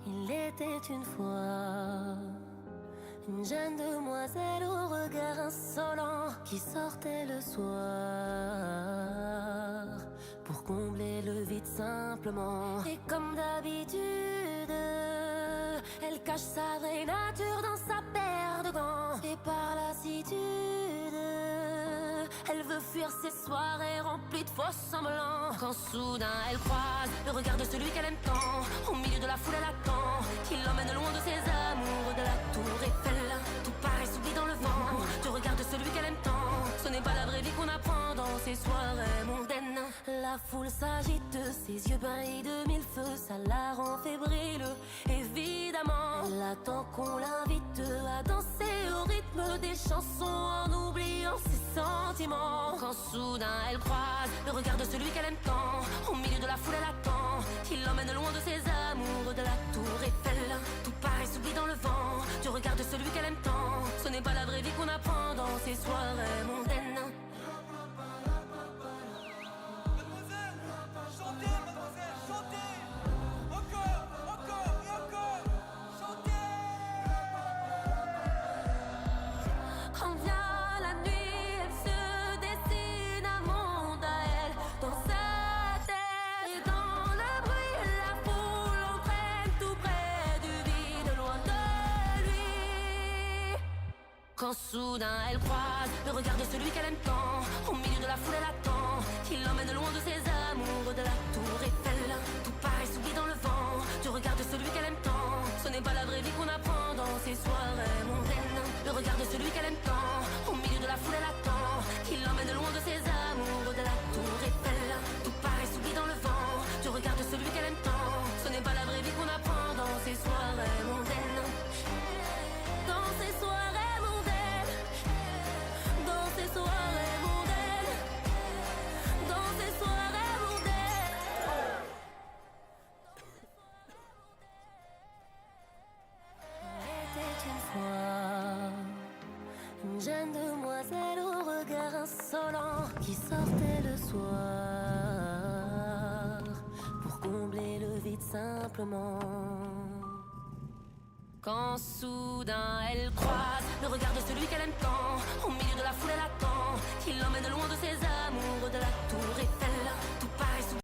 Il était une fois une jeune demoiselle au regard insolent qui sortait le soir pour combler le vide simplement. Et comme d'habitude, elle cache sa vraie nature dans sa paire de gants. Et par lassitude, elle veut fuir ses soirées remplies de faux semblants. Quand soudain elle croise le regard de celui qu'elle aime tant, au milieu de la foule elle attend qu'il l'emmène loin de ses amours, de la tour Eiffel. Tout paraît s'oublie dans le vent du regard de celui qu'elle aime tant. Ce n'est pas la vraie vie qu'on apprend dans ces soirées mondaines. La foule s'agite, ses yeux brillent de mille feux, ça la rend fébrile. Évidemment, elle attend qu'on l'invite à danser au rythme des chansons en oubliant ses sentiments. Quand soudain elle croise le regard de celui qu'elle aime tant, au milieu de la foule elle attend qu'il l'emmène loin de ses amours, de la tour Eiffel. Tout paraît s'oublie dans le vent du regard de celui qu'elle aime tant. Ce n'est pas la vraie vie qu'on apprend dans ces soirées mondaines. Quand soudain elle croise le regard de celui qu'elle aime tant, au milieu de la foule elle attend qu'il l'emmène loin de ses amours, de la tour Eiffel. Tout paraît s'oublie dans le vent du regard de celui qu'elle aime tant. Ce n'est pas la vraie vie qu'on apprend dans ces soirées mondaines. Le regard de celui qu'elle aime tant, au milieu de la foule elle attend qu'il l'emmène loin de ses amours, de la tour Eiffel. Tout paraît s'oublie dans le vent du regard de celui qu'elle aime tant. Ce n'est pas la vraie vie qu'on apprend dans ces soirées mondaines. Dans ces soirées une jeune demoiselle au regard insolent qui sortait le soir pour combler le vide simplement. Quand soudain elle croise le regard de celui qu'elle aime tant, au milieu de la foule elle attend qu'il l'emmène loin de ses amours, de la tour Eiffel.